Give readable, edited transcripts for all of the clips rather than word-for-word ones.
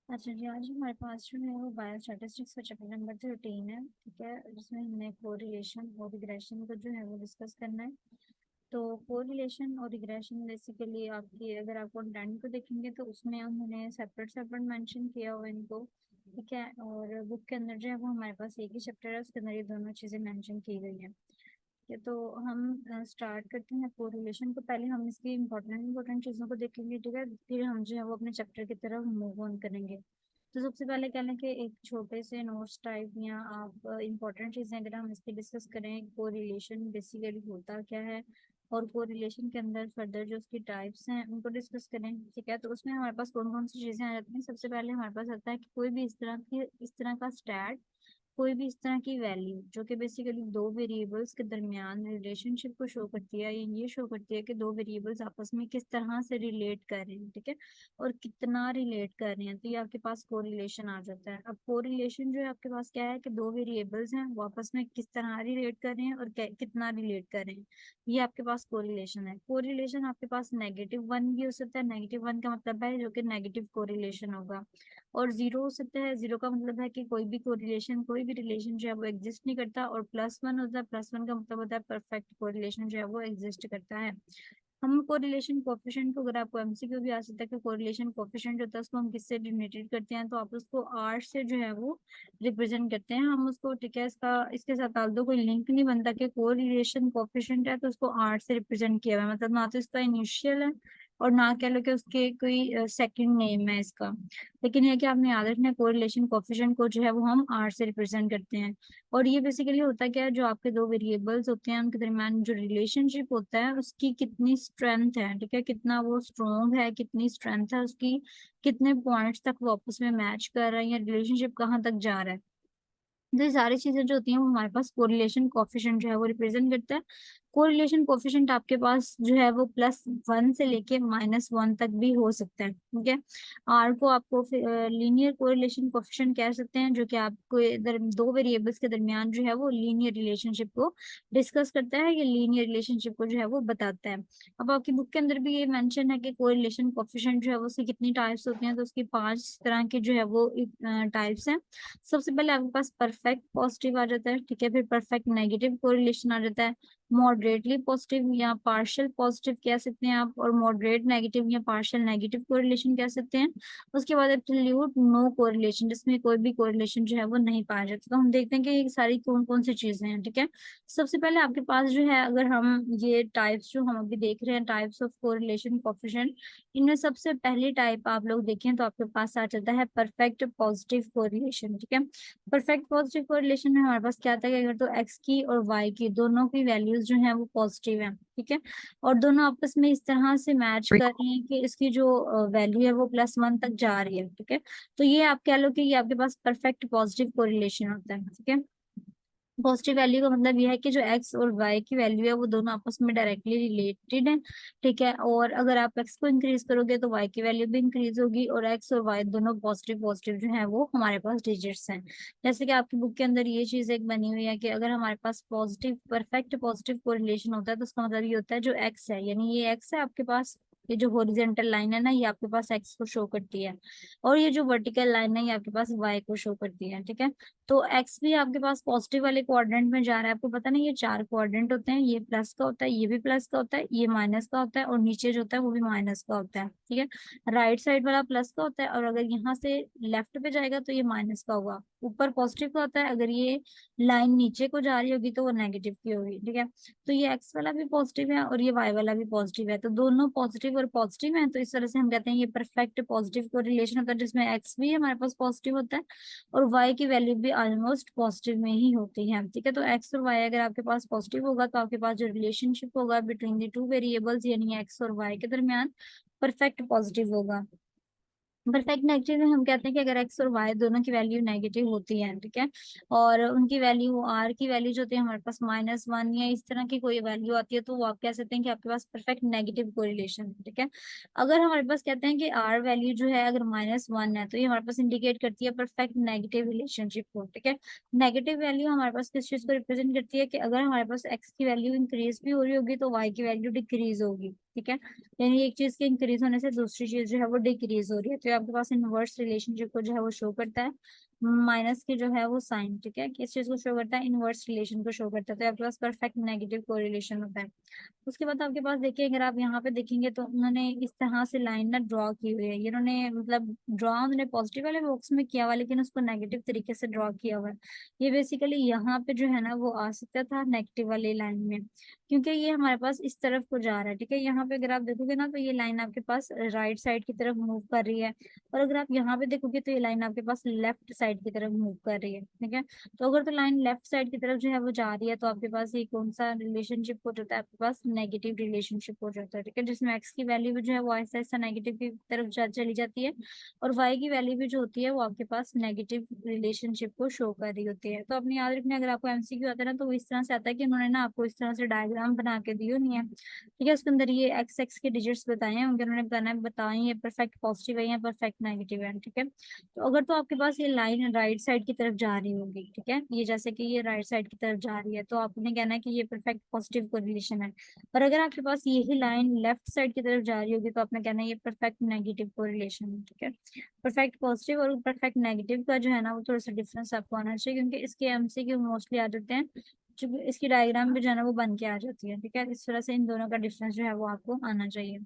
अच्छा जी, आज हमारे पास जो है वो बायोस्टैटिस्टिक्स का चैप्टर नंबर 13 है। ठीक है, जिसमें हमें कोरिलेशन और रिग्रेशन को जो है वो डिस्कस करना है। तो कोरिलेशन और रिग्रेशन बेसिकली आपकी, अगर आप कंटेंट को देखेंगे तो उसमें हमने सेपरेट सेपरेट मेंशन किया हुआ है इनको। ठीक है, और बुक के अंदर जो है वो हमारे पास एक ही चैप्टर है, उसके अंदर ये दोनों चीज़ें मेंशन की गई हैं। ठीक है, तो हम स्टार्ट करते हैं कोरिलेशन को। पहले हम इसकी इंपॉर्टेंट चीज़ों को देखेंगे। ठीक है, फिर हम जो है वो अपने चैप्टर की तरफ मूव ऑन करेंगे। तो सबसे पहले कह लें कि एक छोटे से नोट्स टाइप या आप इम्पोर्टेंट चीज़ें अगर हम इसकी डिस्कस करें, कोरिलेशन बेसिकली होता क्या है और कोरिलेशन के अंदर फर्दर जो उसकी टाइप्स हैं उनको डिस्कस करें। ठीक है, तो उसमें हमारे पास कौन कौन सी चीज़ें आ जाती हैं। सबसे पहले हमारे पास आता है कि कोई भी इस तरह का स्टैट, कोई भी इस तरह की वैल्यू जो कि बेसिकली दो वेरिएबल्स के दरमियान रिलेशनशिप को शो करती है, ये शो करती है कि दो वेरिएबल्स आपस में किस तरह से रिलेट कर रहे हैं। ठीक है, और कितना रिलेट कर रहे हैं, तो ये आपके पास कोरिलेशन आ जाता है। अब कोरिलेशन जो है आपके पास क्या है कि दो वेरिएबल्स हैं वो आपस में किस तरह रिलेट कर रहे हैं और कितना रिलेट कर रहे हैं, ये आपके पास कोरिलेशन है। कोरिलेशन आपके पास -1 भी हो सकता है। -1 का मतलब है जो कि नेगेटिव कोरिलेशन होगा, और जीरो हो सकता है। जीरो का मतलब है कि कोई भी कोरिलेशन, कोई भी रिलेशन जो है वो एग्जिस्ट नहीं करता। और +1 होता है, +1 का मतलब होता है परफेक्ट कोरिलेशन जो है वो एग्जिस्ट करता है। हम कोरिलेशन कोफिशिएंट को, अगर आपको एमसीक्यू भी आ सकता है कि कोरिलेशन कोफिशिएंट होता है उसको हम किससे डिनोटेड करते हैं, तो आप उसको आर से जो है वो रिप्रेजेंट करते हैं हम उसको। ठीक है, इसका इसके साथ आल्दो कोई लिंक नहीं बनता कि कोरिलेशन कोफिशिएंट है तो उसको आर से रिप्रेजेंट किया हुआ है, मतलब ना तो इसका इनिशियल है और ना कह लो कि उसके कोई सेकंड नेम है इसका। लेकिन ये कि आपने याद रखना है कोरिलेशन कोफिशिएंट को जो है वो हम आर से रिप्रेजेंट करते हैं। और ये बेसिकली होता क्या है, जो आपके दो वेरिएबल्स होते हैं उनके दरमियान जो रिलेशनशिप होता है उसकी कितनी स्ट्रेंथ है। ठीक है, कितना वो स्ट्रोंग है, कितनी स्ट्रेंथ है उसकी, कितने पॉइंट्स तक वो आपस में मैच कर रहा है या रिलेशनशिप कहाँ तक जा रहा है। तो ये सारी चीजें जो होती हैं वो हमारे पास कोरिलेशन कोफिशिएंट जो है वो रिप्रेजेंट करता है। कोरिलेशन कोफिशिएंट आपके पास जो है वो +1 से लेके -1 तक भी हो सकता है। ठीक है, आर को आपको लीनियर कोरिलेशन कोफिशिएंट कह सकते हैं, जो कि आपको इधर दो वेरिएबल्स के दरमियान जो है वो लीनियर रिलेशनशिप को डिस्कस करता है, ये लीनियर रिलेशनशिप को जो है वो बताता है। अब आपकी बुक के अंदर भी ये मेंशन है कि कोरिलेशन कोफिशिएंट जो है वो उसकी कितनी टाइप्स होती हैं, तो उसकी 5 तरह की जो है वो टाइप्स हैं। सबसे पहले आपके पास परफेक्ट पॉजिटिव आ जाता है। ठीक है, फिर परफेक्ट नेगेटिव कोरिलेशन आ जाता है, मॉडरेटली पॉजिटिव या पार्शियल पॉजिटिव कह सकते हैं आप, और मॉडरेट नेगेटिव या पार्शियल नेगेटिव कोरिलेशन कह सकते हैं। उसके बाद एब्सोल्यूट नो कोरिलेशन, जिसमें कोई भी कोरिलेशन जो है वो नहीं पाया जाता। तो हम देखते हैं कि ये सारी कौन कौन सी चीजें हैं। ठीक है, सबसे पहले आपके पास जो है, अगर हम ये टाइप्स जो हम अभी देख रहे हैं, टाइप्स ऑफ कोरिलेशन कोफिशिएंट, इनमें सबसे पहली टाइप आप लोग देखें तो आपके पास आ जाता है परफेक्ट पॉजिटिव कोरिलेशन। ठीक है, परफेक्ट पॉजिटिव कोरिलेशन में हमारे पास क्या आता है कि अगर तो एक्स की और वाई की दोनों की वैल्यूज जो है वो पॉजिटिव है। ठीक है, और दोनों आपस में इस तरह से मैच कर रही है कि इसकी जो वैल्यू है वो +1 तक जा रही है। ठीक है, तो ये आप कह लो कि ये आपके पास परफेक्ट पॉजिटिव कोरिलेशन होता है। ठीक है, पॉजिटिव वैल्यू का मतलब यह है कि जो एक्स और वाई की वैल्यू है वो दोनों आपस में डायरेक्टली रिलेटेड है। ठीक है, और अगर आप एक्स को इंक्रीज करोगे तो वाई की वैल्यू भी इंक्रीज होगी, और एक्स और वाई दोनों पॉजिटिव पॉजिटिव जो है वो हमारे पास डिजिट्स हैं। जैसे कि आपकी बुक के अंदर ये चीज एक बनी हुई है कि अगर हमारे पास पॉजिटिव परफेक्ट पॉजिटिव कोरिलेशन होता है तो उसका मतलब ये होता है जो एक्स है, यानी ये एक्स है आपके पास, ये जो हॉरिजॉन्टल लाइन है ना ये आपके पास एक्स को शो करती है, और ये जो वर्टिकल लाइन है ये आपके पास वाई को शो करती है। ठीक है, तो एक्स भी आपके पास पॉजिटिव वाले क्वाड्रेंट में जा रहा है। आपको पता नहीं ये 4 क्वाड्रेंट होते हैं, ये प्लस का होता है, ये भी प्लस का होता है, ये माइनस का होता है, और नीचे जो होता है वो भी माइनस का होता है। ठीक है, राइट साइड वाला प्लस का होता है, और अगर यहाँ से लेफ्ट पे जाएगा तो ये माइनस का होगा। ऊपर पॉजिटिव का होता है, अगर ये लाइन नीचे को जा रही होगी तो वो नेगेटिव की होगी। ठीक है, तो ये एक्स वाला भी पॉजिटिव है और ये वाई वाला भी पॉजिटिव है, तो दोनों पॉजिटिव और पॉजिटिव है, तो इस तरह से हम कहते हैं ये परफेक्ट पॉजिटिव को रिलेशन होता है, जिसमें एक्स भी हमारे पास पॉजिटिव होता है और y की वैल्यू भी ऑलमोस्ट पॉजिटिव में ही होती है। ठीक है, तो x और y अगर आपके पास पॉजिटिव होगा तो आपके पास जो रिलेशनशिप होगा बिटवीन द टू वेरिएबल्स यानी x और y के दरमियान परफेक्ट पॉजिटिव होगा। परफेक्ट नेगेटिव में हम कहते हैं कि अगर एक्स और वाई दोनों की वैल्यू नेगेटिव होती है, ठीक है, और उनकी वैल्यू आर की वैल्यू जो होती है हमारे पास -1 या इस तरह की कोई वैल्यू आती है, तो वो आप कह सकते हैं कि आपके पास परफेक्ट नेगेटिव कोरिलेशन है, ठीक है। अगर हमारे पास कहते हैं कि आर वैल्यू जो है अगर -1 है, तो ये हमारे पास इंडिकेट करती है परफेक्ट नेगेटिव रिलेशनशिप को, ठीक है। नेगेटिव वैल्यू हमारे पास किस चीज को रिप्रेजेंट करती है कि अगर हमारे पास एक्स की वैल्यू इंक्रीज भी हो रही होगी तो वाई की वैल्यू डिक्रीज होगी, ठीक है। यानी एक चीज के इंक्रीज होने से दूसरी चीज जो है वो डिक्रीज हो रही है, तो ये आपके पास इनवर्स रिलेशनशिप को जो है वो शो करता है। माइनस की जो है वो साइन, ठीक है, किस चीज को शो करता है, इनवर्स रिलेशन को शो करता है, तो आपके पास परफेक्ट नेगेटिव कोरिलेशन होता है। उसके बाद आपके पास देखिए, अगर आप यहाँ पे देखेंगे तो उन्होंने इस तरह से लाइन ना ड्रॉ की हुई है, ये उन्होंने मतलब ड्रॉ उन्होंने पॉजिटिव वाले बॉक्स में किया हुआ, लेकिन उसको नेगेटिव तरीके से ड्रॉ किया हुआ है। ये बेसिकली यहाँ पे जो है ना वो आ सकता था नेगेटिव वाली लाइन में, क्योंकि ये हमारे पास इस तरफ को जा रहा है, ठीक है। यहाँ पे अगर आप देखोगे ना तो ये लाइन आपके पास राइट साइड की तरफ मूव कर रही है, और अगर आप यहाँ पे देखोगे तो ये लाइन आपके पास लेफ्ट साइड की तरफ मूव कर रही है, ठीक है। तो अगर तो लाइन लेफ्ट साइड की तरफ जो है वो जा रही है, तो आपके पास ये कौन सा रिलेशनशिप हो जाता है, आपके पास नेगेटिव रिलेशनशिप हो जाता है, ठीक है, जिसमें एक्स की वैल्यू भी जो है वो ऐसा ऐसा नेगेटिव की तरफ चली जाती है, और वाई की वैल्यू भी जो होती है वो आपके पास नेगेटिव रिलेशनशिप को शो कर रही होती है। तो अपने याद रखना, अगर आपको एमसीक्यू आता है ना तो वो इस तरह से आता है कि उन्होंने ना आपको इस तरह से डायग्राम बना के दी नहीं है, ठीक है, उसके अंदर ये एक्स एक्स के डिजिट्स बताए हैं, उनके उन्होंने बताना है बताएं ये परफेक्ट पॉजिटिव है या परफेक्ट नेगेटिव है, ठीक है। तो अगर तो आपके पास ये लाइन राइट साइड की तरफ जा रही होगी, ठीक है, ये जैसे कि ये राइट साइड की तरफ जा रही है, तो आपने कहना है कि ये परफेक्ट पॉजिटिव कोरिलेशन है। और अगर आपके पास यही लाइन लेफ्ट साइड की तरफ जा रही होगी, तो आपने कहना है ये परफेक्ट नेगेटिव कोरिलेशन है, ठीक है। परफेक्ट पॉजिटिव और परफेक्ट नेगेटिव का जो है ना वो थोड़ा सा डिफरेंस आपको आना चाहिए, क्योंकि इसके एमसीक्यू मोस्टली आ जाते हैं, जो इसकी डायग्राम भी जो है ना वो बन के आ जाती है, ठीक है। इस तरह से इन दोनों का डिफरेंस जो है वो आपको आना चाहिए।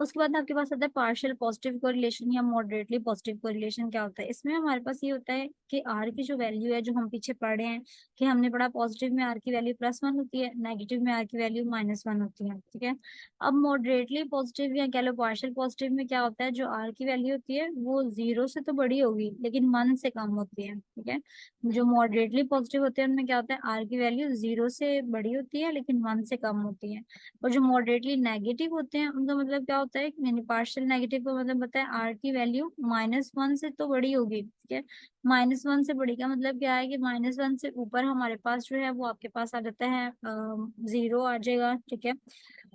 उसके बाद आपके पास आता है पार्शियल पॉजिटिव कोरिलेशन या मॉडरेटली पॉजिटिव कोरिलेशन। क्या होता है इसमें, हमारे पास ये होता है कि आर की जो वैल्यू है, जो हम पीछे पढ़े हैं कि हमने पढ़ा पॉजिटिव में आर की वैल्यू +1 होती है, नेगेटिव में आर की वैल्यू -1 होती है, ठीक है। अब मॉडरेटली पॉजिटिव या कह लो पार्शियल पॉजिटिव में क्या होता है, जो आर की वैल्यू होती है वो 0 से तो बड़ी होगी लेकिन 1 से कम होती है, ठीक है। जो मॉडरेटली पॉजिटिव होते हैं उनमें क्या होता है, आर की वैल्यू 0 से बड़ी होती है लेकिन 1 से कम होती है। और जो मॉडरेटली नेगेटिव होते हैं उनका मतलब क्या होता है, यानी पार्शियल नेगेटिव का मतलब बताए आर की वैल्यू -1 से तो बड़ी होगी, ठीक है। -1 से बड़ी का मतलब क्या है कि -1 से ऊपर हमारे पास जो है वो आपके पास आ जाता है 0 आ जाएगा, ठीक है।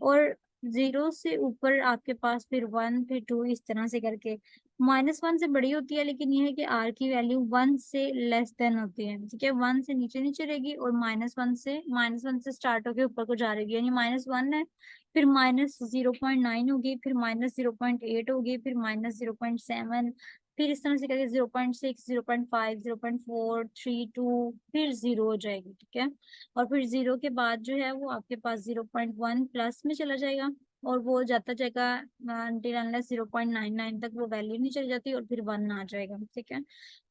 और 0 से ऊपर आपके पास फिर 1 फिर 2 इस तरह से करके -1 से बड़ी होती है, लेकिन ये है कि आर की वैल्यू 1 से लेस देन होती है, ठीक है। 1 से नीचे नीचे रहेगी और -1 से स्टार्ट होकर ऊपर को जा रहेगी, यानी -1 है, फिर -0.9 होगी, फिर -0.8 होगी, फिर -0.7, फिर इस तरह से करके 0.6 0.5 0.4 3 2 फिर 0 हो जाएगी, ठीक है। और फिर 0 के बाद जो है वो आपके पास 0.1 प्लस में चला जाएगा, और वो जाता जाएगा अनटिल अनलेस 0.99 तक वो वैल्यू नहीं चली जाती, और फिर 1 आ जाएगा, ठीक है।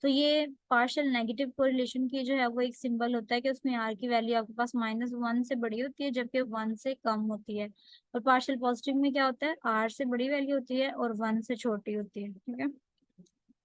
तो ये पार्शियल नेगेटिव कोरिलेशन की जो है वो एक सिंबल होता है कि उसमें आर की वैल्यू आपके पास -1 से बड़ी होती है जबकि 1 से कम होती है। और पार्शियल पॉजिटिव में क्या होता है, आर से बड़ी वैल्यू होती है और 1 से छोटी होती है, ठीक है।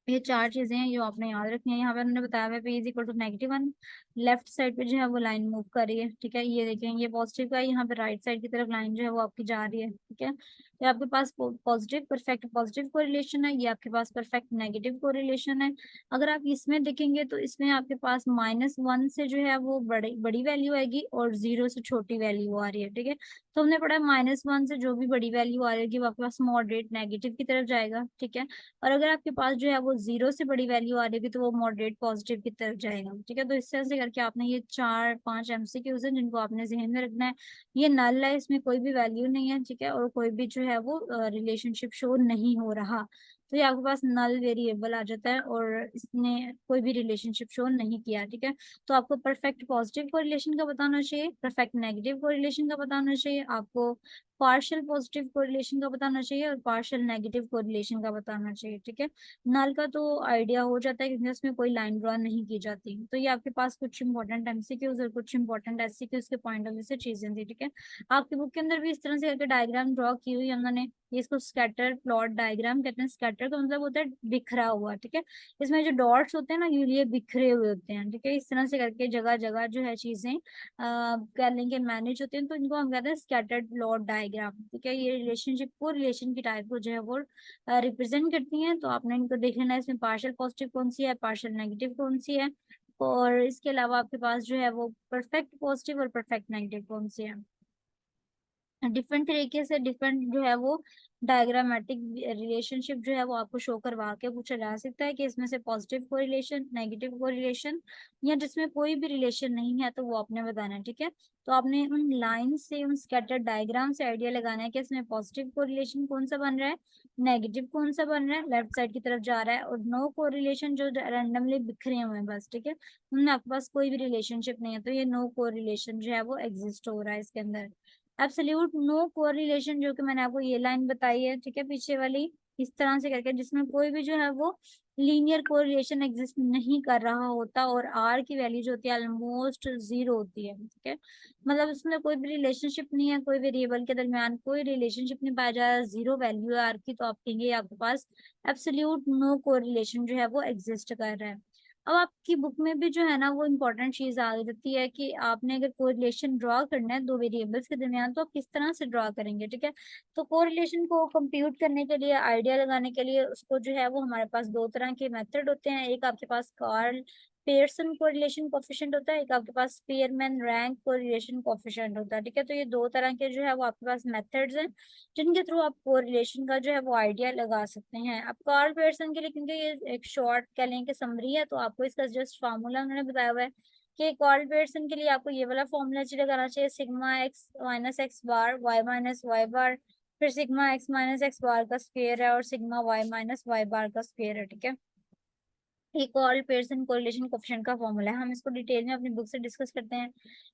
ये चार चीजें हैं जो आपने याद रखनी है। यहाँ पे उन्होंने बताया हुआ है P is equal to -1, left side पे जो है वो लाइन मूव कर रही है, ठीक है, ये देखें ये पॉजिटिव का है, यहाँ पे राइट साइड की तरफ लाइन जो है वो आपकी जा रही है, ठीक है। तो आपके पास पॉजिटिव परफेक्ट पॉजिटिव कोरिलेशन है, ये आपके पास परफेक्ट नेगेटिव कोरिलेशन है। अगर आप इसमें देखेंगे तो इसमें आपके पास -1 से जो है वो बड़ी बड़ी वैल्यू आएगी और 0 से छोटी वैल्यू आ रही है, ठीक है। तो हमने पढ़ा -1 से जो भी बड़ी वैल्यू आ रही है वो आपके पास मॉडरेट नेगेटिव की तरफ जाएगा, ठीक है। और अगर आपके पास जो है वो 0 से बड़ी वैल्यू आ रही होगी तो वो मॉडरेट पॉजिटिव की तरफ जाएगा, ठीक है। तो इस तरह से करके आपने ये 4-5 एमसीक्यूज हैं जिनको आपने जहन में रखना है। ये नल है, इसमें कोई भी वैल्यू नहीं है, ठीक है, और कोई भी जो है वो रिलेशनशिप शो नहीं हो रहा, तो ये आपके पास नल वेरिएबल आ जाता है और इसने कोई भी रिलेशनशिप शो नहीं किया, ठीक है। तो आपको परफेक्ट पॉजिटिव कोरिलेशन का बताना चाहिए, परफेक्ट नेगेटिव कोरिलेशन का बताना चाहिए, आपको पार्शियल पॉजिटिव कोरिलेशन का बताना चाहिए और पार्शियल नेगेटिव कोरिलेशन का बताना चाहिए, ठीक है। नल का तो आइडिया हो जाता है क्योंकि उसमें कोई लाइन ड्रॉ नहीं की जाती। तो ये आपके पास कुछ इंपॉर्टेंट एमसीक्यूज और कुछ इंपॉर्टेंट एससीक्यूज के पॉइंट ऑफ व्यू से चीजें थी, ठीक है। आपकी बुक के अंदर भी इस तरह से करके डायग्राम ड्रॉ की हुई है उन्होंने, ये इसको स्कैटर प्लॉट डायग्राम कहते हैं। स्कैटर का मतलब होता है बिखरा हुआ, ठीक है। इसमें जो डॉट्स होते हैं ना ये बिखरे हुए होते हैं, ठीक है। इस तरह से करके जगह जगह जो है चीजें कह लेंगे मैनेज होती हैं, तो इनको हम कहते हैं स्कैटर्ड प्लॉट डायग्राम। डायग्राम, ठीक है। ये रिलेशनशिप को रिलेशन की टाइप को जो है वो रिप्रेजेंट करती हैं। तो आपने इनको देख लेना है, इसमें पार्शियल पॉजिटिव कौन सी है, पार्शियल नेगेटिव कौन सी है, और इसके अलावा आपके पास जो है वो परफेक्ट पॉजिटिव और परफेक्ट नेगेटिव कौन सी है। डिफरेंट तरीके से डिफरेंट जो है वो डायग्रामेटिक रिलेशनशिप जो है वो आपको शो करवा के पूछा जा सकता है कि इसमें से पॉजिटिव कोरिलेशन, नेगेटिव कोरिलेशन, या जिसमें कोई भी रिलेशन नहीं है तो वो आपने बताना है, ठीक है। तो आपने उन लाइन से, उन स्कैटर्ड डायग्राम से आइडिया लगाना है कि इसमें पॉजिटिव कोरिलेशन कौन सा बन रहा है, नेगेटिव कौन सा बन रहा है, लेफ्ट साइड की तरफ जा रहा है, और नो कोरिलेशन जो रैंडमली बिखरे हुए हैं बस, ठीक है, उनमें आपके पास कोई भी रिलेशनशिप नहीं है, तो ये नो कोरिलेशन जो है वो एग्जिस्ट हो रहा है इसके अंदर। एब्सोल्यूट नो कोरिलेशन जो कि मैंने आपको ये लाइन बताई है, ठीक है, पीछे वाली, इस तरह से करके, जिसमें कोई भी जो है वो लीनियर कोरिलेशन एग्जिस्ट नहीं कर रहा होता और आर की वैल्यू जो होती है ऑलमोस्ट जीरो होती है, ठीक है। मतलब उसमें कोई भी रिलेशनशिप नहीं है, कोई वेरिएबल के दरमियान कोई रिलेशनशिप नहीं पाया जा रहा, जीरो वैल्यू है आर की, तो आप कहेंगे आपके पास एब्सोल्यूट नो कोरिलेशन जो है वो एग्जिस्ट कर रहा है। अब आपकी बुक में भी जो है ना वो इम्पोर्टेंट चीज आ जाती है कि आपने अगर कोरिलेशन ड्रॉ करना है दो वेरिएबल्स के दरमियान तो आप किस तरह से ड्रॉ करेंगे, ठीक है। तो कोरिलेशन को कंप्यूट करने के लिए, आइडिया लगाने के लिए, उसको जो है वो हमारे पास दो तरह के मेथड होते हैं। एक आपके पास कार्ल पेयरसन कोरिलेशन कोफिशिएंट होता है, एक आपके पास स्पीयरमैन रैंक कोरिलेशन कोफिशिएंट होता है, ठीक है। तो ये दो तरह के जो है वो आपके पास मेथड्स हैं जिनके थ्रू आप कोरिलेशन का जो है वो आइडिया लगा सकते हैं। अब कार्ल पेयरसन के लिए, क्योंकि ये एक शॉर्ट कह लें कि समरी है, तो आपको इसका जस्ट फार्मूला उन्होंने बताया हुआ है कि कार्ल पेयरसन के लिए आपको ये वाला फॉर्मूला लगाना चाहिए, सिग्मा एक्स माइनस एक्स बार वाई माइनस वाई बार, फिर सिग्मा एक्स माइनस एक्स बार का स्क्वायर है और सिग्मा वाई माइनस वाई बार का स्क्वायर है, ठीक है। ये कार्ल पेयरसन कोरिलेशन कोएफिशिएंट का फॉर्मूला है, हम इसको डिटेल में अपनी बुक से डिस्कस करते हैं।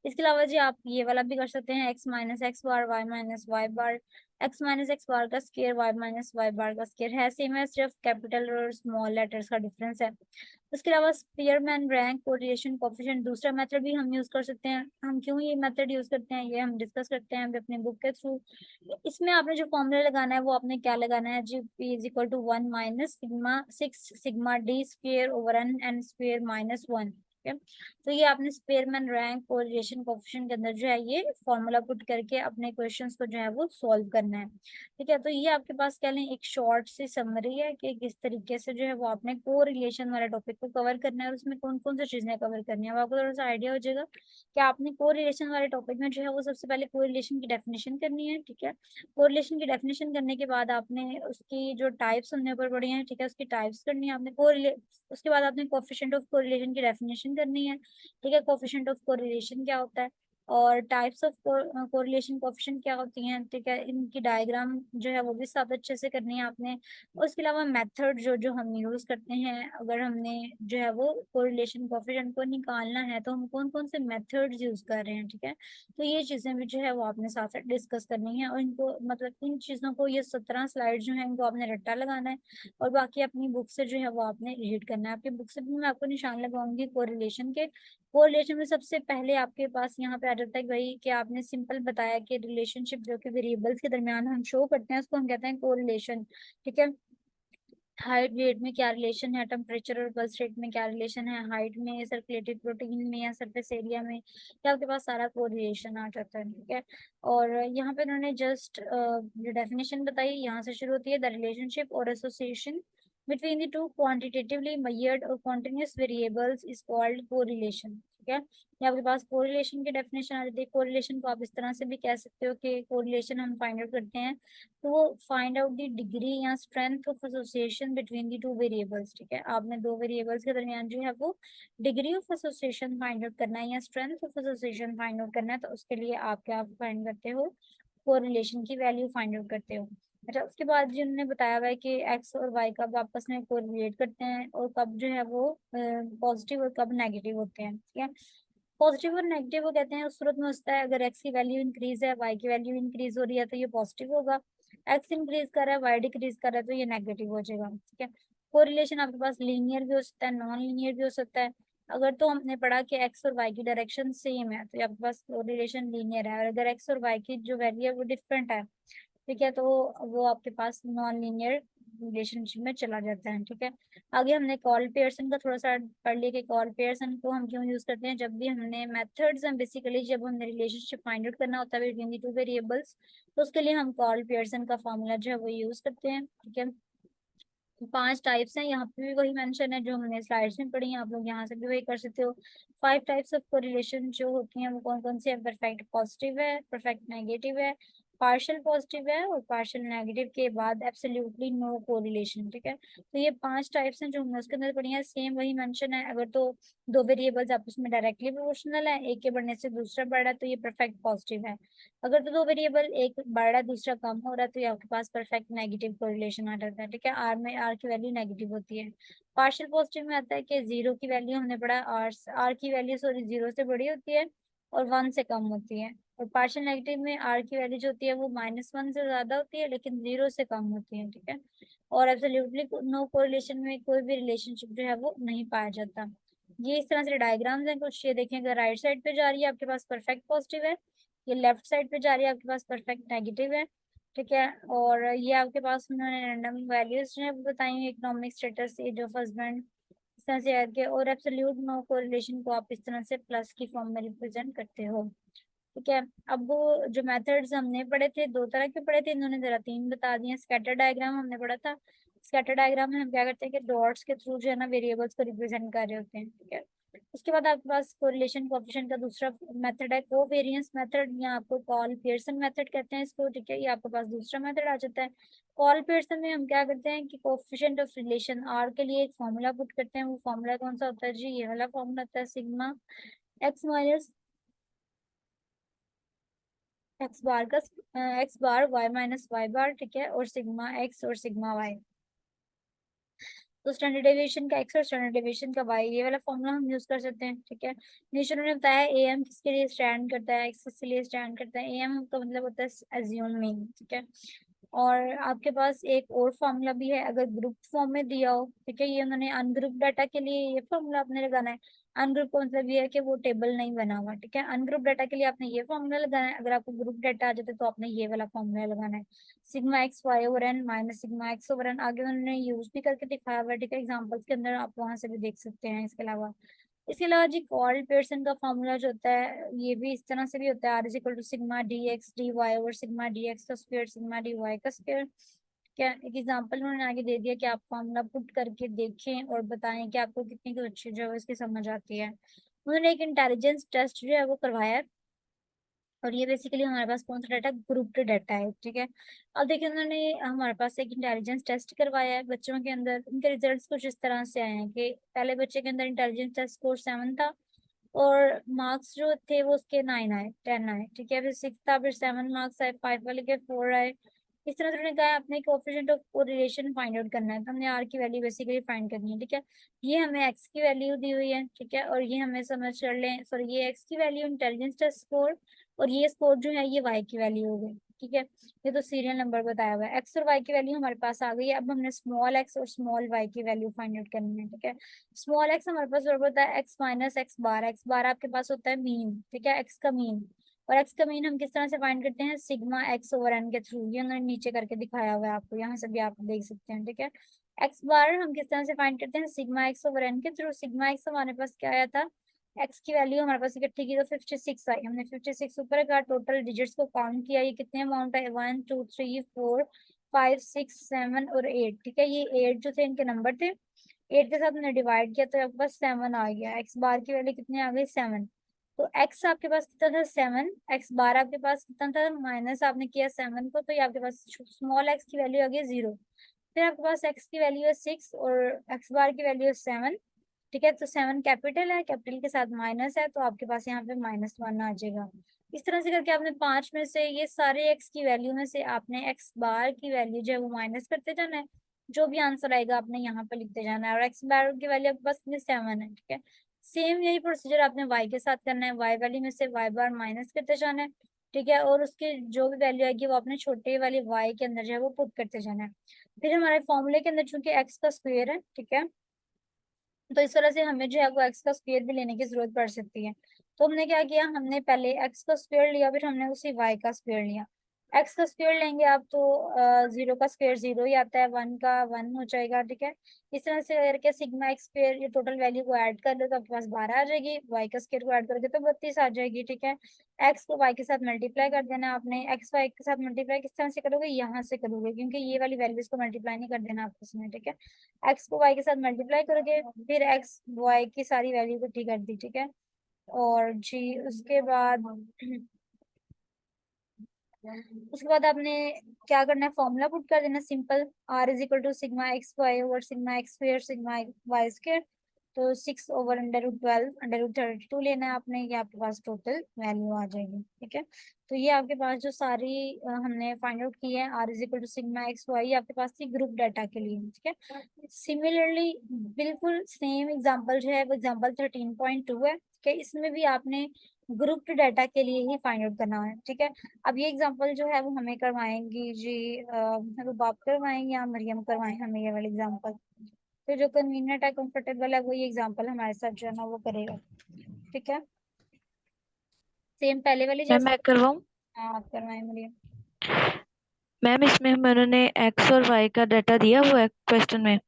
इसके अलावा जी आप ये वाला भी कर सकते हैं, एक्स माइनस एक्स बार वाई माइनस वाई बार, एक्स माइनस एक्स बार का स्क्वायर वाई माइनस वाई बार का स्क्वायर है, सेम है, सिर्फ कैपिटल और स्मॉल लेटर्स का डिफरेंस है। उसके अलावा स्पीयरमैन रैंक कोरिलेशन कोएफिशिएंट दूसरा मेथड भी हम यूज कर सकते हैं। हम क्यों ये मेथड यूज करते हैं ये हम डिस्कस करते हैं अपने बुक के थ्रू। इसमें आपने जो फॉर्मूला लगाना है वो आपने क्या लगाना है जी, P is equal to 1 minus sigma 6 sigma D square over N square minus 1, ठीक है। तो ये आपने स्पेयरमैन रैंक कोरिलेशन कोएफिशिएंट के अंदर जो है ये फॉर्मूला पुट करके अपने क्वेश्चंस को जो है वो सॉल्व करना है, ठीक है। तो ये आपके पास कह लें एक शॉर्ट सी समरी है कि किस तरीके से जो है वो आपने कोरिलेशन वाले टॉपिक को कवर करना है और उसमें कौन कौन सी चीजें कवर करनी है। अब आपको थोड़ा सा आइडिया हो जाएगा कि आपने कोरिलेशन वाले टॉपिक में जो है वो सबसे पहले कोरिलेशन की डेफिनेशन करनी है, ठीक है। कोरिलेशन की डेफिनेशन करने के बाद आपने उसकी जो टाइप्स हमने ऊपर पढ़ी हैं, ठीक है, उसकी टाइप्स करनी है आपने उसके बाद आपने कोएफिशिएंट ऑफ कोरिलेशन की डेफिनेशन करनी है, ठीक है। कोएफिशिएंट ऑफ कोरिलेशन क्या होता है और टाइप्स ऑफ कोरिलेशन कोएफिशिएंट क्या होती हैं, ठीक है, इनकी डायग्राम जो है वो भी साथ अच्छे से करनी है आपने। उसके अलावा मेथड जो जो हम यूज करते हैं, अगर हमने जो है वो कोरिलेशन कोएफिशिएंट को निकालना है तो हम कौन कौन से मेथड्स यूज कर रहे हैं, ठीक है। तो ये चीजें भी जो है वो आपने साथ साथ डिस्कस करनी है और इनको मतलब इन चीजों को, ये 17 स्लाइड जो है इनको आपने रट्टा लगाना है और बाकी अपनी बुक से जो है वो आपने रीड करना है। आपकी बुक से भी मैं आपको निशान लगाऊंगी कोरिलेशन के। कोरिलेशन में सबसे पहले आपके पास यहाँ पे आ जाता है भाई कि आपने सिंपल बताया कि रिलेशनशिप जो कि वेरिएबल्स के दरमियान हम शो करते हैं उसको हम कहते हैं कोरिलेशन, ठीक है। हाइट वेट में क्या रिलेशन है, टेम्परेचर और पल्स रेट में क्या रिलेशन है, हाइट में, सर्कुलेटेड प्रोटीन में या सरफेस एरिया में, क्या आपके पास सारा कोरिलेशन आ जाता है, ठीक है। और यहाँ पे उन्होंने जस्ट जो डेफिनेशन बताई यहाँ से शुरू होती है, द रिलेशनशिप और association between the two quantitatively measured or continuous variables is called correlation, ठीक है। ये आपके पास कोरिलेशन की डेफिनेशन आ जाती है। कोरिलेशन को आप इस तरह से भी कह सकते हो कि कोरिलेशन हम फाइंड आउट करते हैं तो वो फाइंड आउट द डिग्री या strength of association between the two variables, ठीक है। आपने दो वेरिएबल्स के दरमियान जो है वो degree of association find out करना है या strength of association find out करना है, तो उसके लिए आप क्या फाइंड करते हो, कोरिलेशन की वैल्यू फाइंड आउट करते हो। अच्छा, उसके बाद जो उन्होंने बताया हुआ है कि एक्स और वाई कब आपस में कोरिलेट करते हैं और कब जो है वो पॉजिटिव और कब नेगेटिव होते हैं, ठीक है। पॉजिटिव और नेगेटिव वो कहते हैं उस सूरत में होता है अगर एक्स की वैल्यू इंक्रीज है, वाई की वैल्यू इंक्रीज हो रही है तो ये पॉजिटिव होगा, एक्स इंक्रीज कर रहा है, वाई डिक्रीज कर रहा है तो ये नेगेटिव हो जाएगा, ठीक है। कोरिलेशन आपके पास लीनियर भी हो सकता है, नॉन लीनियर भी हो सकता है। अगर तो हमने पढ़ा कि एक्स और वाई की डायरेक्शन सेम है तो आपके पास कोरिलेशन लीनियर है, और अगर एक्स और वाई की जो वैल्यू है वो डिफरेंट है, ठीक है, तो वो आपके पास नॉन लीनियर रिलेशनशिप में चला जाता है। ठीक है, आगे हमने कॉल पेयर्सन का थोड़ा सा पढ़ लिया कि कॉल पेयर्सन को हम क्यों यूज करते हैं। जब भी हमने मेथड्स हम बेसिकली जब हमने रिलेशनशिप फाइंड आउट करना होता है बिटवीन दी टू वेरिएबल्स, तो उसके लिए हम कॉल पेयर्सन का फॉर्मूला जो है वो यूज करते हैं। ठीक है, 5 टाइप्स हैं, यहाँ पे भी वही मेंशन है जो हमने स्लाइड्स में पढ़ी है, आप लोग यहाँ से भी वही कर सकते हो। 5 टाइप्स ऑफ कोरिलेशन जो होती हैं वो कौन कौन सी है। परफेक्ट पॉजिटिव है, परफेक्ट नेगेटिव है, पार्शियल पॉजिटिव है और पार्शियल नेगेटिव के बाद एब्सोल्युटली नो कोरिलेशन। ठीक है, तो ये 5 टाइप्स हैं जो हमने उसके अंदर पढ़ी है। सेम वही मेंशन है, अगर तो दो वेरिएबल्स आपस में डायरेक्टली प्रोपोर्शनल है, एक के बढ़ने से दूसरा बढ़ रहा है तो ये परफेक्ट पॉजिटिव है। अगर तो दो वेरिएबल एक बढ़ रहा है दूसरा कम हो रहा है तो ये आपके पास परफेक्ट नेगेटिव कोरिलेशन आ जाता है। ठीक है, आर में आर की वैल्यू नेगेटिव होती है। पार्शियल पॉजिटिव में आता है कि जीरो की वैल्यू हमने पढ़ा, आर की वैल्यू सॉरी जीरो से बड़ी होती है और 1 से कम होती है। और पार्शियल नेगेटिव में आर की वैल्यू जो होती है वो -1 से ज्यादा होती है लेकिन 0 से कम होती है। ठीक है, और एब्सोल्युटली नो कोरिलेशन में कोई भी रिलेशनशिप जो है वो नहीं पाया जाता। ये इस तरह से डायग्राम्स हैं कुछ, ये देखें, अगर राइट साइड पे जा रही है आपके पास परफेक्ट पॉजिटिव है, ये लेफ्ट साइड पे जा रही है आपके पास परफेक्ट नेगेटिव है। ठीक है, और ये आपके पास उन्होंने रैंडम वैल्यूज जो है वो बताई हैं, economic status, age of husband, इस तरह से ऐड किया। और एब्सोल्यूट नो कोरिलेशन को आप इस तरह से प्लस की फॉर्म में रिप्रेजेंट करते हो। ठीक है, अब वो जो मेथड्स हमने पढ़े थे 2 तरह के पढ़े थे, इन्होंने जरा 3 बता दिए। स्कैटर डायग्राम हमने पढ़ा था, स्कैटर डायग्राम में हम क्या करते हैं कि डॉट्स के थ्रू जो है ना वेरिएबल्स को रिप्रेजेंट कर रहे होते हैं। ठीक है, उसके बाद आपके पास कोरिलेशन कोएफिशिएंट का दूसरा मेथड है कोवेरिएंस मेथड, या आपको कॉल पियर्सन मेथड कहते हैं इसको। ठीक है, ये आपके पास दूसरा मेथड आ जाता है। कॉल पियर्सन में हम क्या करते हैं कि कोएफिशिएंट ऑफ रिलेशन आर के लिए एक फॉर्मूला पुट करते हैं। वो फॉर्मूला कौन सा होता है जी, ये वाला फॉर्मूला होता है सिग्मा एक्स माइनस एक्स बार का एक्स बार वाई माइनस वाई बार। ठीक है, और सिग्मा एक्स और सिग्मा वाई, तो स्टैंडर्ड डेविएशन का एक्स और स्टैंडर्ड डेविएशन का वाई, ये वाला फॉर्मूला हम यूज कर सकते हैं। ठीक है, नीचे उन्होंने बताया ए एम किसके लिए स्टैंड करता है, एक्स किसके लिए स्टैंड करता है। ए एम का मतलब होता है एज्यूमिंग। ठीक है, और आपके पास एक और फॉर्मूला भी है अगर ग्रुप फॉर्म में दिया हो। ठीक है, ये उन्होंने अनग्रुप डाटा के लिए ये फॉर्मूला आपने लगाना है। अनग्रुप का मतलब ये है कि वो टेबल नहीं बना हुआ। ठीक है, अनग्रुप डाटा के लिए आपने ये फॉर्मूला लगाना है, अगर आपको ग्रुप डाटा आ जाता है तो आपने ये वाला फॉर्मूला लगाना है, sigma x y over n minus sigma x over n. आगे उन्होंने यूज भी करके दिखाया हुआ है। ठीक है, एग्जाम्पल्स के अंदर आप वहां से भी देख सकते हैं। इसके अलावा जी कॉल पेयर्सन का फॉर्मूला जो होता है ये भी इस तरह से भी होता है, r is equal to sigma d x d y over sigma d x का स्क्वायर सिग्मा डी वाई का स्क्वायर। क्या एक एग्जांपल उन्होंने आगे दे दिया कि आप फॉर्मूला पुट करके देखें और बताएं कि आपको कितनी कुछ अच्छी जो है इसकी समझ आती है। उन्होंने एक इंटेलिजेंस टेस्ट जो है वो करवाया है, और ये बेसिकली हमारे पास कौन सा डाटा, ग्रुप्ड डाटा है। ठीक है, अब देखिए उन्होंने हमारे पास एक इंटेलिजेंस टेस्ट करवाया है बच्चों के अंदर, उनके रिजल्ट्स कुछ इस तरह से आए हैं कि पहले बच्चे के अंदर इंटेलिजेंस टेस्ट स्कोर 7 था और मार्क्स जो थे वो उसके 9 आए, 10 आए। ठीक है, फिर 6 था, फिर 7 मार्क्स आए, 5 वाले के 4 आए। इस तरह से उन्होंने कहा अपने coefficient of correlation find out करना है, तो हमने आर की वैल्यू बेसिकली फाइंड करनी है। ठीक है, ये हमें एक्स की वैल्यू दी हुई है। ठीक है, और ये हमें समझ कर लें, सॉरी ये एक्स की वैल्यू इंटेलिजेंस टेस्ट स्कोर, और ये स्कोर जो है ये वाई की वैल्यू हो गई। ठीक है, ये तो सीरियल नंबर बताया हुआ है, एक्स और वाई की वैल्यू हमारे पास आ गई है। अब हमने स्मॉल एक्स और स्मॉल वाई की वैल्यू फाइंड आउट करनी है। ठीक है, स्मॉल एक्स हमारे पास बराबर होता है एक्स माइनस एक्स बार आपके पास होता है मीन। ठीक है, एक्स का मीन, और एक्स का मीन हम किस तरह से फाइंड करते हैं, सिग्मा एक्स ओवर एन के थ्रू, ये उन्होंने नीचे करके दिखाया हुआ है आपको, यहाँ से भी आप देख सकते हैं। ठीक है, एक्स बार हम किस तरह से फाइंड करते हैं, सिग्मा एक्स ओवर एन के थ्रू। सिग्मा एक्स हमारे पास क्या आया था, एक्स की वैल्यू हमारे पास इकट्ठी की तो 56 आई, हमने 56 ऊपर का टोटल डिजिट्स को काउंट किया, ये कितने अमाउंट है, 1 2 3 4 5 6 7 और 8। ठीक है, ये 8 जो थे इनके नंबर थे, 8 के साथ हमने डिवाइड किया तो आपके पास 7 आ गया। एक्स बार की वैल्यू कितनी आ गई, 7। तो एक्स आपके पास कितना था, 7, एक्स बार आपके पास कितना था, माइनस आपने किया 7 को, तो ये आपके पास स्मॉल एक्स की वैल्यू आ गई 0। फिर आपके पास एक्स की वैल्यू है 6 और एक्स बार की वैल्यू है 7। ठीक है, तो 7 कैपिटल है, कैपिटल के साथ माइनस है, तो आपके पास यहाँ पे -1 आ जाएगा। इस तरह से करके आपने 5 में से ये सारे एक्स की वैल्यू में से आपने एक्स बार की वैल्यू जो है वो माइनस करते जाना है, जो भी आंसर आएगा आपने यहाँ पे लिखते जाना है, और एक्स बार की वैल्यू आपके पास 7 है। ठीक है, सेम यही प्रोसीजर आपने वाई के साथ करना है, वाई वैल्यू में से वाई बार माइनस करते जाना है। ठीक है, और उसके जो भी वैल्यू आएगी वो आपने छोटे वाली वाई के अंदर जो है वो पुट करते जाना है। फिर हमारे फॉर्मूले के अंदर चूंकि एक्स का स्क्वायर है, ठीक है, तो इस तरह से हमें जो है वो एक्स का स्क्वायर भी लेने की जरूरत पड़ सकती है। तो हमने क्या किया, हमने पहले एक्स का स्क्वायर लिया, फिर हमने उसी वाई का स्क्वायर लिया। एक्स का स्क्वायर लेंगे आप तो 0 का स्क्वायर 0 ही आता है, 1 का 1 हो जाएगा, ठीक है। इस तरह से करके सिग्मा एक्स स्क्वायर ये टोटल वैल्यू को ऐड कर लो तो आपके पास 12 आ जाएगी, वाई का स्क्वायर को ऐड करोगे तो 32 आ जाएगी, ठीक है। एक्स को वाई के साथ मल्टीप्लाई कर देना आपने, एक्स वाई के साथ मल्टीप्लाई किस तरह से करोगे, यहाँ से करोगे, क्योंकि ये वाली वैल्यूज को मल्टीप्लाई नहीं कर देना आपको इसमें, ठीक है। एक्स को वाई के साथ मल्टीप्लाई करोगे, फिर एक्स वाई की सारी वैल्यू इकट्ठी कर दी, ठीक है। और जी उसके बाद आपने क्या करना है, फॉर्मूला पुट कर देना simple, r is equal to sigma x y over sigma x square sigma y square. तो 6 over under root 12 under root 32 लेना है आपने, ये आपके पास टोटल वैल्यू आ जाएगी, ठीक है। तो ये आपके पास जो सारी हमने फाइंड आउट की है, r is equal to sigma x y, आपके पास थी ग्रुप डाटा के लिए, ठीक है। सिमिलरली बिल्कुल सेम एग्जांपल जो है वो एग्जांपल 13.2 है, ठीक है। इसमें भी आपने ग्रुप्ड डाटा के लिए ही फाइंड आउट करना है, ठीक है। अब ये एग्जांपल जो है वो हमें करवाएंगी जी मतलब आप करवाएंगे या मरियम करवाएं हमें ये वाला एग्जांपल। तो जो कन्वीनियंट है कंफर्टेबल है वो ये एग्जांपल हमारे साथ जो है ना वो करेगा, ठीक है। सेम पहले वाली मैम जैसे। मैं करवाऊँ? हाँ आप करवाएं मरियम। मैम इसमें हम उन्होंने एक्स और वाई का डाटा दिया हुआ है क्वेश्चन में।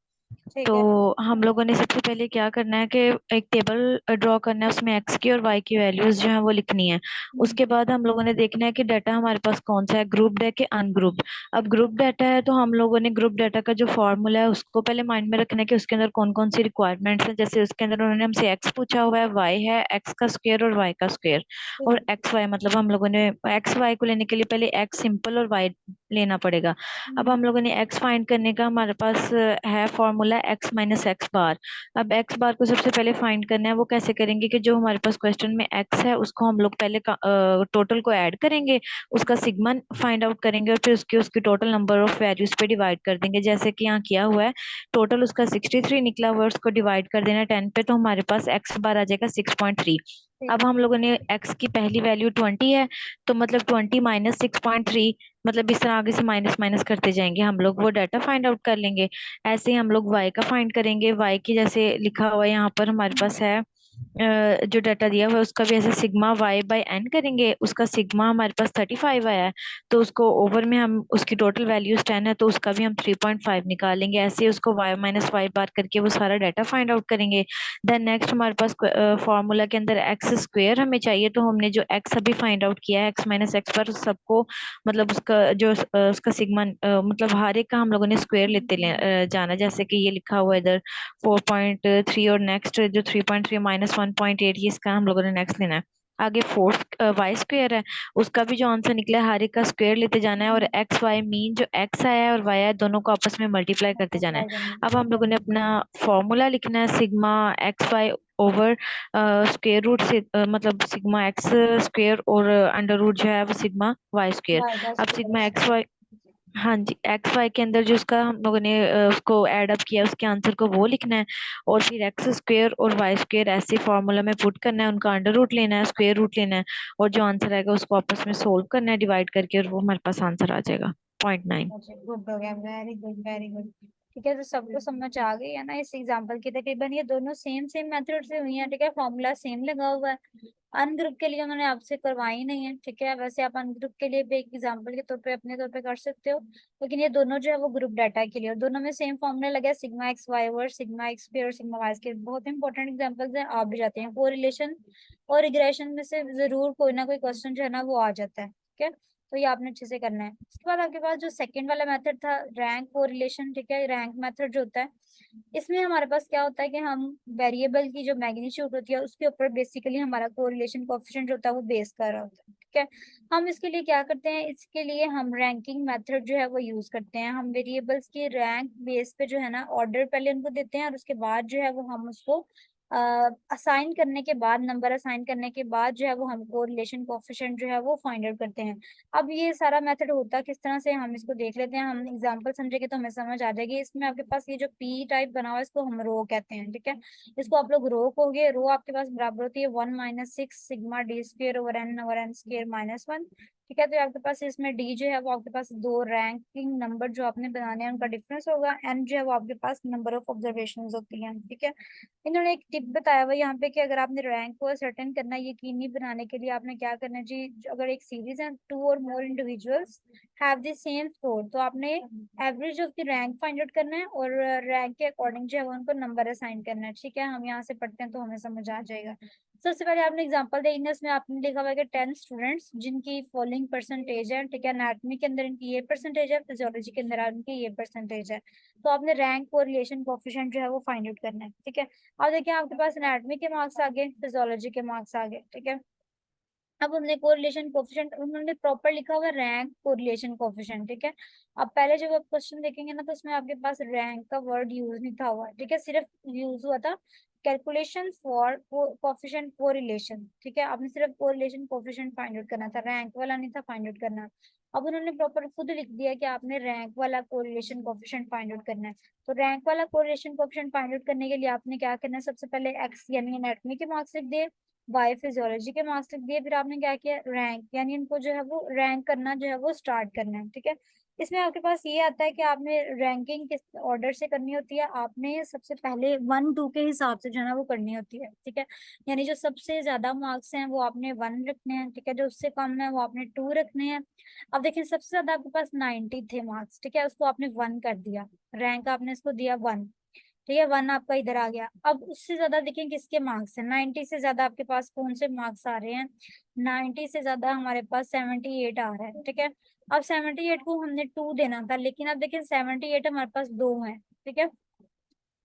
ठीक तो है। हम लोगों ने सबसे पहले क्या करना है कि एक टेबल ड्रॉ करना है, उसमें एक्स की और वाई की वैल्यूज जो है वो लिखनी है। उसके बाद हम लोगों ने देखना है कि डाटा हमारे पास कौन सा है, ग्रुप्ड है कि अनग्रुप्ड। अब ग्रुप डाटा है तो हम लोगों ने ग्रुप डाटा का जो फॉर्मूला है उसको पहले माइंड में रखना है कि उसके अंदर कौन कौन सी रिक्वायरमेंट्स है। जैसे उसके अंदर उन्होंने हमसे एक्स पूछा हुआ है, वाई है, एक्स का स्क्वायर और वाई का स्क्वायर, ठीक और एक्स वाई। मतलब हम लोगों ने एक्स वाई को लेने के लिए पहले एक्स सिंपल और वाई लेना पड़ेगा। अब हम्म, हम लोगों ने एक्स फाइंड करने का हमारे पास है फॉर्मूला एक्स माइनस एक्स बार। अब एक्स बार को सबसे पहले फाइंड करना है। वो कैसे करेंगे कि जो हमारे पास क्वेश्चन में एक्स है उसको हम लोग पहले टोटल को ऐड करेंगे, उसका सिग्मा फाइंड आउट करेंगे और फिर उसकी उसकी टोटल नंबर ऑफ वैल्यूज पे डिवाइड कर देंगे। जैसे कि यहाँ किया हुआ है, टोटल उसका 63 निकला हुआ है, उसको डिवाइड कर देना 10 पे, तो हमारे पास एक्स बार आ जाएगा 6.3। ठीक अब हम लोगों ने एक्स की पहली वैल्यू 20 है, तो मतलब 20 माइनस 6.3, मतलब इस तरह आगे से माइनस माइनस करते जाएंगे, हम लोग वो डाटा फाइंड आउट कर लेंगे। ऐसे ही हम लोग वाई का फाइंड करेंगे। वाई की जैसे लिखा हुआ है यहाँ पर हमारे पास है, जो डाटा दिया हुआ है उसका भी ऐसे सिग्मा वाई बाई एन करेंगे। उसका सिग्मा हमारे पास 35 आया है, तो उसको ओवर में हम उसकी टोटल वैल्यूज 10 है तो उसका भी हम 3.5 निकालेंगे। ऐसे ही उसको वाई माइनस वाई बार करके वो सारा डाटा फाइंड आउट करेंगे। देन नेक्स्ट हमारे पास फॉर्मूला के अंदर एक्स स्क्वेयर हमें चाहिए, तो हमने जो एक्स अभी फाइंड आउट किया है एक्स माइनस एक्स पर सबको, मतलब उसका जो उसका सिग्मा मतलब हर एक का हम लोगों ने स्क्वायर लेते जाना। जैसे कि ये लिखा हुआ है इधर 4.3, और नेक्स्ट जो 3.3 माइनस 1.8, ये इसका हम लोगों ने नेक्स्ट लेना है। आगे फोर्थ वाई स्क्वायर है, उसका भी जो आंसर निकला है हर एक का स्क्वायर लेते जाना है, और एक्स वाई मीन जो एक्स आया है और वाई आया दोनों को आपस में मल्टीप्लाई करते जाना है। अप्लाई करना अब ठीक हम है। लोगों ने अपना फॉर्मूला लिखना है, sigma x y over square root से मतलब सिग्मा एक्स स्क्वायर और अंडर रूट जो है वो सिग्मा वाई स्क्वायर। वाई का अब सिग्मा स्क्वायर। एक्स वाई, हाँ जी, एक्स वाई के अंदर जो उसका हम लोगों ने उसको ऐड अप किया उसके आंसर को वो लिखना है, और फिर एक्स स्क्वायर और वाई स्क्वायर ऐसे फॉर्मूला में पुट करना है, उनका अंडर रूट लेना है, स्क्वायर रूट लेना है, और जो आंसर आएगा उसको आपस में सोल्व करना है डिवाइड करके, और वो हमारे पास आंसर आ जाएगा 0.9। अच्छा गुड हो गया, वेरी गुड वेरी गुड। ठीक है, तो सबको समझ आ गई है ना इस एग्जांपल की, तकरीबन ये दोनों सेम सेम मेथड से हुई हैं, ठीक है। फॉर्मूला सेम लगा हुआ है। अनग्रुप के लिए उन्होंने आपसे करवाई नहीं है, ठीक है। वैसे आप अनग्रुप के लिए भी एक एग्जांपल के तौर पे अपने तौर पे कर सकते हो, लेकिन ये दोनों जो है वो ग्रुप डाटा के लिए, और दोनों में सेम फॉर्मूला लगा है, sigma x y over sigma x square और सिग्मा वाई स्क्वायर। बहुत इंपॉर्टेंट एग्जांपल्स हैं, आप भी जाते हैं कोरिलेशन और रिग्रेशन में से जरूर कोई ना कोई क्वेश्चन जो है ना वो आ जाता है, ठीक है। तो ये आपने अच्छे से करना है। उसके बाद आपके पास जो सेकंड वाला मेथड था रैंक कोरिलेशन, ठीक है, रैंक मेथड जो होता है, इसमें हमारे पास क्या होता है कि हम वेरिएबल की जो मैग्नीट्यूड होती है उसके ऊपर बेसिकली हमारा कोरिलेशन कोएफिशिएंट जो होता है वो बेस कर रहा होता है, ठीक है। हम इसके लिए क्या करते हैं, इसके लिए हम रैंकिंग मेथड जो है वो यूज करते हैं। हम वेरिएबल्स की रैंक बेस पे जो है ना ऑर्डर पहले उनको देते हैं, और उसके बाद जो है वो हम उसको असाइन करने के बाद, नंबर असाइन करने के बाद जो है वो हम कोरिलेशन कोएफिशिएंट जो है वो फाइंड आउट करते हैं। अब ये सारा मेथड होता किस तरह से हम इसको देख लेते हैं, हम एग्जांपल समझेंगे तो हमें समझ आ जाएगी। इसमें आपके पास ये जो पी टाइप बना हुआ है इसको हम रो कहते हैं, ठीक है। इसको आप लोग रो कहोगे, रो आपके पास बराबर होती है 1 minus 6 sigma D square over N square minus 1, ठीक है। तो आपके पास इसमें डी जो है वो आपके पास दो रैंकिंग नंबर जो आपने बनाने हैं उनका डिफरेंस होगा, एन जो है वो आपके पास नंबर ऑफ ऑब्जर्वेशन होती हैं। ठीक है। इन्होंने एक टिप बताया हुआ यहाँ पे कि अगर आपने रैंक को सर्टेन करना है, यकीनी बनाने के लिए आपने क्या करना है जी, अगर एक सीरीज है, two or more individuals have the same score, तो आपने average of the rank find out करना है और रैंक के अकॉर्डिंग जो है वो उनको नंबर असाइन करना है। ठीक है, हम यहाँ से पढ़ते हैं तो हमें समझ आ जाएगा। सबसे पहले आपने एग्जांपल देखना है, इसमें आपने लिखा हुआ है कि 10 स्टूडेंट्स जिनकी फॉलोइंग परसेंटेज है। ठीक है, एनाटॉमी के अंदर इनकी ये परसेंटेज है, फिजियोलॉजी के अंदर इनकी ये परसेंटेज है। तो आपने रैंक कोरिलेशन कोफिशिएंट जो है वो फाइंड आउट करना है। ठीक है, अब देखिए आपके पास एनाटॉमी के मार्क्स आ गए, फिजियोलॉजी के मार्क्स आ गए। ठीक है, अब हमने कोरिलेशन कोफिशिएंट उन्होंने प्रॉपर लिखा हुआ रैंक कोरिलेशन कोफिशिएंट। ठीक है, अब पहले जब आप क्वेश्चन देखेंगे ना तो उसमें आपके पास रैंक का वर्ड यूज नहीं था हुआ। ठीक है, सिर्फ यूज हुआ था कैलकुलेशन फॉर कोफिशिएंट कोरिलेशन। ठीक है, आपने सिर्फ कोरिलेशन कोफिशिएंट फाइंड आउट करना था, रैंक वाला नहीं था फाइंड आउट करना। अब उन्होंने प्रॉपर खुद लिख दिया कि आपने रैंक वाला कोरिलेशन कोफिशिएंट फाइंड आउट करना है। तो रैंक वाला कोरिलेशन कोफिशिएंट फाइंड आउट करने के लिए आपने क्या करना है, सबसे पहले एक्स यानी एनाटॉमी के मार्क्स लिख दिए, बायो फिजियोलॉजी के मार्क्स लिख दिए, फिर आपने क्या किया, रैंक यानी इनको जो है वो रैंक करना जो है वो स्टार्ट करना है। ठीक है, इसमें आपके पास ये आता है कि आपने रैंकिंग किस ऑर्डर से करनी होती है, आपने सबसे पहले 1 2 के हिसाब से जो है ना वो करनी होती है। ठीक है, यानी जो सबसे ज्यादा मार्क्स हैं वो आपने 1 रखने हैं। ठीक है, जो उससे कम है वो आपने 2 रखने हैं। अब देखिए सबसे ज्यादा आपके पास 90 थे मार्क्स। ठीक है, उसको आपने 1 कर दिया, रैंक आपने इसको दिया 1। ठीक है, 1 आपका इधर आ गया। अब उससे ज्यादा देखें किसके मार्क्स है, 90 से ज्यादा आपके पास कौन से मार्क्स आ रहे हैं, 90 से ज्यादा हमारे पास 78 आ रहा है। ठीक है, अब 78 को हमने 2 देना था, लेकिन अब देखिए 78 हमारे पास 2 है। ठीक है,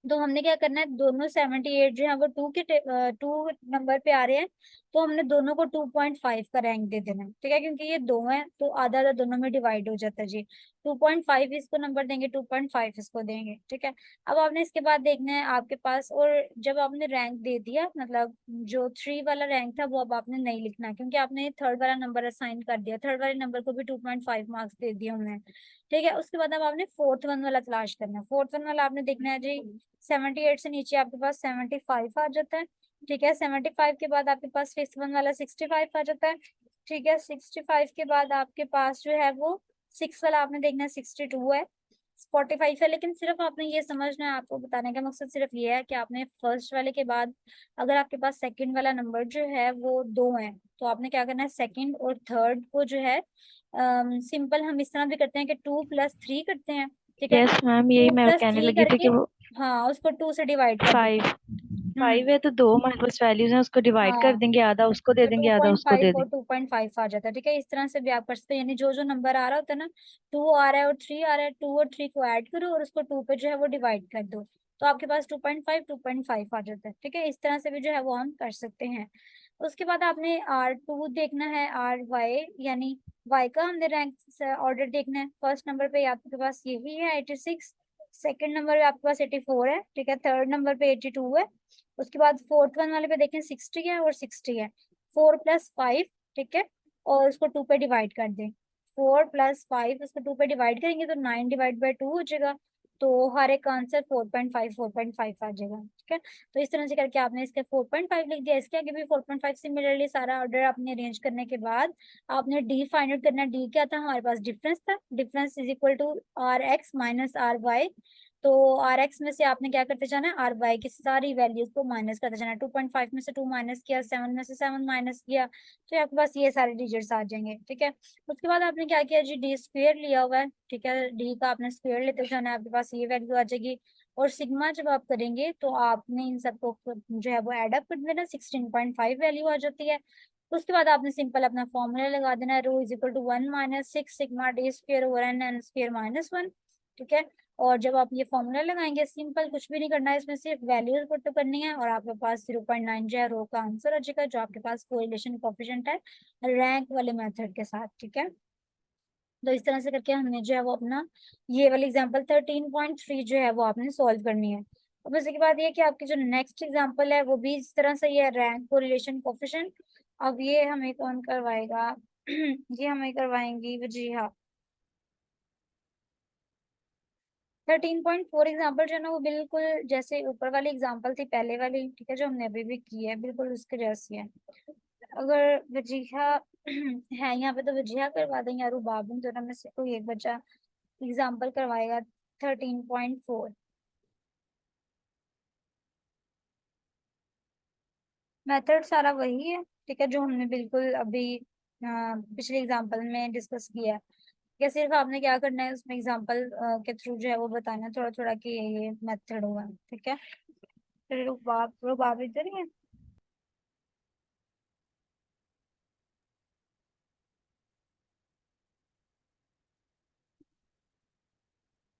तो हमने क्या करना है, दोनों 78 जो है वो 2 नंबर पे आ रहे हैं, तो हमने दोनों को 2.5 का रैंक दे देना है। ठीक है, क्योंकि ये 2 हैं तो आधा आधा दोनों में डिवाइड हो जाता है जी। 2.5 इसको नंबर देंगे, 2.5 इसको देंगे। ठीक है, अब आपने इसके बाद देखना है आपके पास, और जब आपने रैंक दे दिया मतलब जो 3 वाला रैंक था वो अब आपने नहीं लिखना, क्योंकि आपने थर्ड वाला नंबर असाइन कर दिया, थर्ड वाले नंबर को भी 2.5 मार्क्स दे दिए हमने। ठीक है, उसके बाद अब आपने फोर्थ वन वाला तलाश करना है। फोर्थ वन वाला आपने देखना है जी, 78 से नीचे आपके पास 75 आ जाता है। ठीक है, 75 के बाद आपके पास फिफ्थ वन वाला 65 आ जाता है। ठीक है, 65 के बाद आपके पास जो है वो सिक्स वाला आपने देखना है 62 है, 45 है। लेकिन सिर्फ आपने ये समझना है, आपको बताने का मकसद सिर्फ ये है कि आपने फर्स्ट वाले के बाद अगर आपके पास सेकंड वाला नंबर जो है वो 2 है, तो आपने क्या करना है, सेकंड और थर्ड को जो है सिंपल हम इस तरह भी करते हैं कि 2+3 करते हैं। ठीक है, यस मैम, यही टू मैं प्लस कहने थ्री लगी थी करके कि वो हाँ उसको 2 से डिवाइड कर देते 5 हैं। 5 है तो दो हमारे पास वैल्यूज हैं, उसको डिवाइड कर हाँ, देंगे, आधा उसको दे तो देंगे टू आधा पॉइंट उसको फाइव दे और देंगे। 2.5 आ जाता है। ठीक है, इस तरह से भी आप कर सकते हैं, यानी जो जो नंबर आ रहा होता है ना, 2 आ रहा है और 3 आ रहा है, 2 और 3 को ऐड करो और उसको 2 पे जो है वो डिवाइड कर दो, तो आपके पास 2.5 आ जाता है। ठीक है, इस तरह से भी जो है वो हम कर सकते हैं। उसके बाद आपने R2 देखना है, RY यानी Y का हमने रैंक ऑर्डर देखना है। फर्स्ट नंबर पे आपके पास यही है 86, सेकंड नंबर पे आपके पास 84 है। ठीक है, थर्ड नंबर पे 82 है। उसके बाद फोर्थ वन वाले पे देखें 60 है और 60 है, 4+5। ठीक है, और उसको 2 पे डिवाइड कर दें, 4+5 उसको 2 पे डिवाइड करेंगे तो 9/2 हो जाएगा, तो हर एक का आंसर 4.5 आ जाएगा। ठीक है, तो इस तरह से करके आपने इसके 4.5 लिख दिया, इसके आगे भी 4.5 सिमिलरली सारा ऑर्डर आपने अरेंज करने के बाद आपने डी फाइंड आउट करना। डी क्या था हमारे पास, डिफरेंस था, difference is equal to RX minus RY। तो RX में से आपने क्या करते जाना है, RY की सारी वैल्यूज को माइनस करते जाना है। 2.5 में से 2 माइनस किया, 7 में से 7 माइनस किया, तो आपके पास ये सारे डिजिट्स आ जाएंगे। ठीक है, उसके बाद आपने क्या किया जी, डी स्क्वेयर लिया हुआ है। ठीक है, डी का आपने स्क्वेयर लेते जाना है, आपके पास ये वैल्यू आ जाएगी। और सिग्मा जब आप करेंगे तो आपने इन सबको जो है वो एड अप कर देना, 16.5 वैल्यू आ जाती है। उसके बाद आपने सिंपल अपना फॉर्मूला लगा देना है, rho is equal to 1 - 6 sigma D square over N square -1। ठीक है, और जब आप ये फॉर्मूला लगाएंगे, सिंपल कुछ भी नहीं करना है, इसमें सिर्फ वैल्यूज पुट करनी है और आपके पास 0.9 जो है रो का आंसर आ जाएगा, जो आपके पास कोरिलेशन कोएफिशिएंट है रैंक वाले मेथड के साथ। ठीक है, तो इस तरह से करके हमने जो है वो अपना ये वाली एग्जांपल 13.3 जो है वो आपने सॉल्व करनी है। अब इसके बाद ये कि आपकी जो नेक्स्ट एग्जांपल है वो भी इस तरह से ही है, रैंक कोरिलेशन कोएफिशिएंट। अब ये हमें कौन करवाएगा ये हमें करवाएंगी वजीहा। 13.4 एग्जाम्पल जो है ना वो बिल्कुल जैसे ऊपर वाली एग्जाम्पल थी पहले वाली, ठीक है, जो हमने अभी भी की है, बिल्कुल उसके जैसी है। अगर वजीहा है यहाँ पे तो वजीहा करवा देंगे, और रुबाब दोनों में से कोई एक बच्चा एग्जाम्पल करवाएगा 13.4। मेथड सारा वही है, ठीक है, जो हमने बिल्कुल अभी पिछले एग्जाम्पल में डिस्कस किया है। या सिर्फ आपने क्या करना है उसमें एग्जाम्पल के थ्रू जो है वो बताना थोड़ा थोड़ा कि ये मेथड हुआ, ठीक है। फिर रुबाब रुबाब इधर ही है।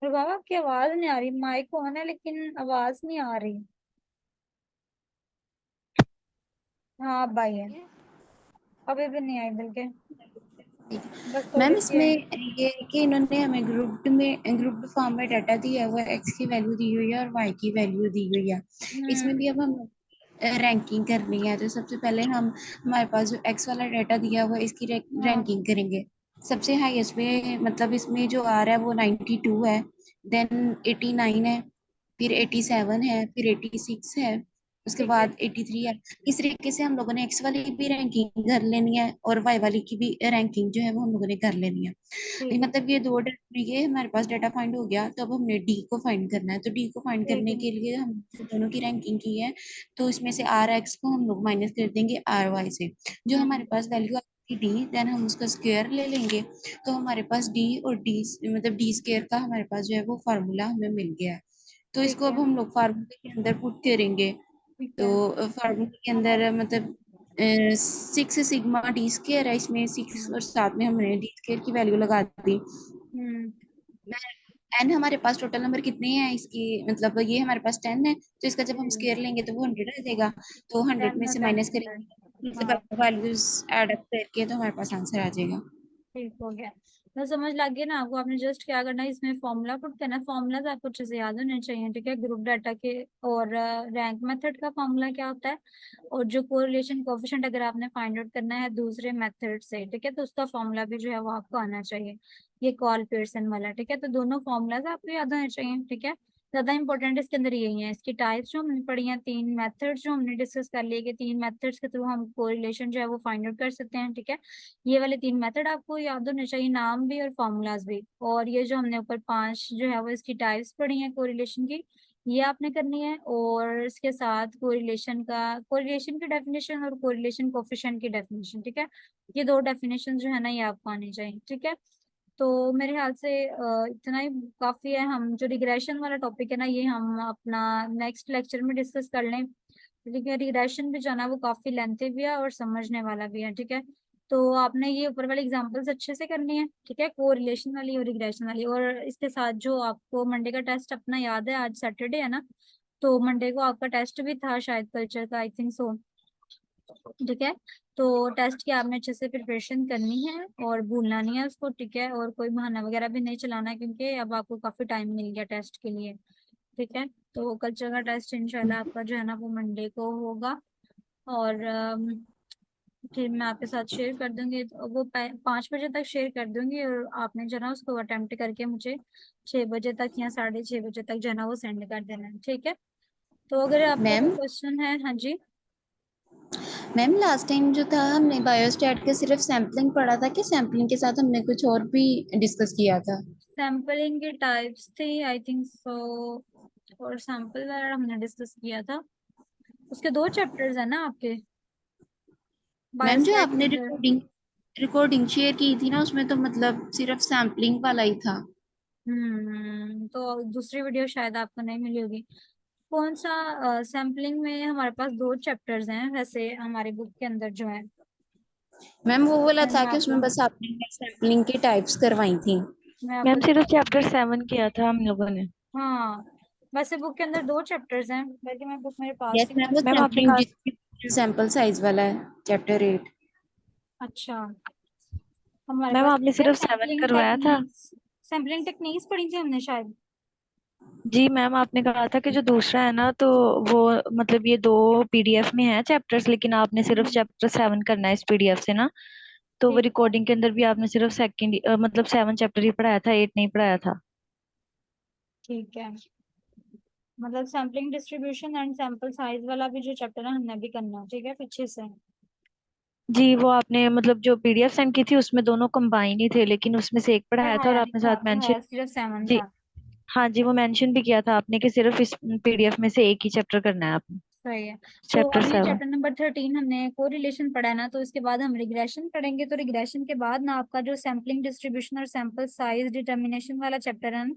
रुबाब आपकी आवाज नहीं आ रही, माइक ऑन है लेकिन आवाज नहीं आ रही। हाँ अब आई है, अभी भी नहीं आई बल्कि, बस मैम थोड़ी सी इसमें है। ये है कि इन्होंने हमें ग्रुप्ड फॉर्म में डाटा दिया है, वो एक्स की वैल्यू दी हुई है और वाई की वैल्यू दी हुई है। इसमें हम्म। भी अब हम रैंकिंग करनी है, तो सबसे पहले हम हमारे पास जो एक्स वाला डाटा दिया हुआ है इसकी हाँ रैंकिंग करेंगे। सबसे हाईएस्ट में मतलब इसमें जो आ रहा है वो 92 है, देन 89 है, फिर 87 है, फिर 86 है, उसके ठीक है। बाद 83 है। इस तरीके से हम लोगों ने एक्स वाली भी रैंकिंग कर लेनी है और वाई वाली की भी रैंकिंग जो है वो हम लोगों ने कर लेनी है। ठीक है। मतलब ये हमारे पास डाटा फाइंड हो गया, तो अब हमने डी को फाइंड करना है। तो डी को फाइंड ठीक करने है। के लिए हम दोनों की रैंकिंग की है, तो इसमें से आर एक्स को हम लोग माइनस कर देंगे आर वाई से। जो हमारे हम्म। पास वैल्यू आएगी डी, देन हम उसका स्क्वायर ले लेंगे। तो हमारे पास डी और डी मतलब डी स्क्वायर का हमारे पास जो है वो फार्मूला हमें मिल गया है। तो ठीक इसको अब है। हम लोग फार्मूले के अंदर पुट करेंगे। ठीक तो है। फार्मूले के अंदर मतलब 6 सिग्मा डी स्क्वायर है, इसमें 6 हम्म। और साथ में हमने डी स्क्वायर की वैल्यू लगा दी। हम्म। एन हमारे पास टोटल नंबर कितने हैं इसकी, मतलब ये हमारे पास 10 है, तो इसका जब हम हम्म। स्क्वायर लेंगे तो वो 100 आ जाएगा। तो 100 10 में और से 10 माइनस 100। करेंगे, हाँ प्रिंसिपल वैल्यूज ऐड अप करके तो हमारे पास आंसर आ जाएगा। ठीक हो गया। मैं समझ लग गया ना आपको, आपने जस्ट क्या करना है इसमें फॉर्मूला पुट करना है। फॉर्मूलाज आपको अच्छे से याद होने चाहिए, ठीक है, ग्रुप डाटा के। और रैंक मेथड का फॉर्मूला क्या होता है, और जो कोरिलेशन कोएफिशिएंट अगर आपने फाइंड आउट करना है दूसरे मेथड से, ठीक है, तो उसका फॉर्मूला भी जो है वो आपको आना चाहिए। ये कॉल पियर्सन वाला, ठीक है, तो दोनों फॉर्मूलाज आपको याद होने चाहिए, ठीक है। ज्यादा इंपॉर्टेंट इसके अंदर यही है, इसकी टाइप्स जो हमने पढ़ी हैं, 3 मेथड्स जो हमने डिस्कस कर लिए कि 3 मेथड्स के थ्रू हम कोरिलेशन जो है वो फाइंड आउट कर सकते हैं, ठीक है। ये वाले 3 मेथड आपको याद होने चाहिए, नाम भी और फॉर्मूलाज भी। और ये जो हमने ऊपर 5 जो है वो इसकी टाइप्स पढ़ी हैं कोरिलेशन की, ये आपने करनी है। और इसके साथ कोरिलेशन की डेफिनेशन और कोरिलेशन कोफिशिएंट की डेफिनेशन, ठीक है। ये 2 डेफिनेशन जो है ना ये आपको आनी चाहिए, ठीक है। तो मेरे ख्याल से इतना ही काफी है। हम जो रिग्रेशन वाला टॉपिक है ना ये हम अपना नेक्स्ट लेक्चर में डिस्कस कर लें, लेकिन रिग्रेशन भी जो है ना वो काफी लेंथी भी है और समझने वाला भी है, ठीक है। तो आपने ये ऊपर वाली एग्जांपल्स अच्छे से करनी है, ठीक है, कोरिलेशन वाली और रिग्रेशन वाली। और इसके साथ जो आपको मंडे का टेस्ट अपना याद है, आज सैटरडे है ना, तो मंडे को आपका टेस्ट भी था शायद कल्चर का, आई थिंक सो, ठीक है। तो टेस्ट की आपने अच्छे से प्रिपरेशन करनी है और भूलना नहीं है उसको, ठीक है। और कोई बहाना वगैरह भी नहीं चलाना है, क्योंकि अब आपको काफी टाइम मिल गया टेस्ट के लिए, ठीक है। तो कल्चर का टेस्ट इंशाल्लाह आपका जो है ना वो मंडे को होगा। और फिर मैं आपके साथ शेयर कर दूंगी, तो वो 5 बजे तक शेयर कर दूंगी, और आपने जो है ना उसको अटेम्प्ट करके मुझे 6 बजे तक या 6:30 बजे तक जो है ना वो सेंड कर देना है, ठीक है। तो अगर आपको कोई मैम क्वेश्चन है, हाँ जी। मैम लास्ट टाइम जो था हमने बायोस्टैट का सिर्फ सैम्पलिंग पढ़ा था, कि सैम्पलिंग के साथ हमने कुछ और भी डिस्कस किया था? सैम्पलिंग की टाइप्स थी आई थिंक सो, और सैंपल वगैरह हमने डिस्कस किया था। उसके 2 चैप्टर्स है ना आपके मैम जो बायोस्टैट के आपने अंदर। रिकॉर्डिंग शेयर की थी ना, उसमें तो मतलब सिर्फ सैम्पलिंग वाला ही था। तो दूसरी वीडियो शायद आपको नहीं मिली होगी। कौन सा सैम्पलिंग में हमारे पास 2 चैप्टर्स हैं वैसे हमारी बुक के अंदर जो है। मैम वो वाला मैं था कि आपको उसमें बस आपने सैम्पलिंग की टाइप्स करवाई थी। मैं आपको मैम सिर्फ दिखाती हूँ। चैप्टर 7 किया था हम लोगों ने। हाँ, वैसे बुक के अंदर 2 चैप्टर्स हैं, बल्कि मैं बुक मेरे पास यस ही मैम, वो मैम आपने सैम्पलिंग कहा, डिस्ट्रीब्यूशन सैंपल साइज वाला है, चैप्टर 8। अच्छा, हमारे मैम पास आपने क्या सिर्फ 7 सैम्पलिंग करवाया था। टेक्निक्स, सैम्पलिंग टेक्निक्स पढ़ी थी हमने शायद। जी मैम, आपने कहा था कि जो दूसरा है ना, तो वो मतलब ये 2 पीडीएफ में है चैप्टर्स, लेकिन आपने सिर्फ हम्म, चैप्टर 7 करना है इस पीडीएफ से ना। तो वो ठीक है। रिकॉर्डिंग के अंदर भी आपने सिर्फ सेकंड मतलब 7 चैप्टर ही पढ़ाया था, 8 नहीं पढ़ाया था। ठीक है, मतलब sampling distribution and sample size वाला भी जो चैप्टर है हमने भी करना है, ठीक है, पीछे से। जी वो आपने मतलब जो पीडीएफ सेंड की थी उसमें दोनों कंबाइन ही थे, लेकिन उसमें से एक पढ़ाया था और पढ़ाया नहीं आपने था, साथ मेंशन। पढ़ाया सिर्फ 7 जी था। हाँ जी, वो मेंशन भी किया था आपने कि सिर्फ इस पीडीएफ में से एक ही चैप्टर करना है आपने। सही है। तो चैप्टर अब ये 7। चैप्टर नंबर 13 हमने कोरिलेशन पढ़ा है ना, तो इसके बाद हम रिग्रेशन पढ़ेंगे। तो रिग्रेशन के बाद ना आपका जो सैम्पलिंग डिस्ट्रीब्यूशन और सैंपल साइज डिटर्मिनेशन वाला चैप्टर है ना,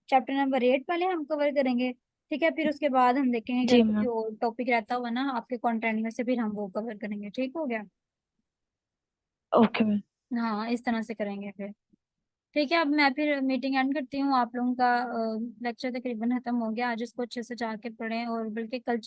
चैप्टर नंबर 8 पहले हम कवर करेंगे। ठीक है, फिर उसके बाद हम देखेंगे कि जी अगर कोई मैम। और टॉपिक रहता हुआ ना आपके कंटेंट में से, फिर हम वो कवर करेंगे। ठीक हो गया? Okay ma'am. हाँ, इस तरह से करेंगे फिर। ठीक है, अब मैं फिर मीटिंग एंड करती हूँ। आप लोगों का लेक्चर तकरीबन खत्म हो गया। आज इसको अच्छे से जाके पढ़ें, और बल्कि कल्चर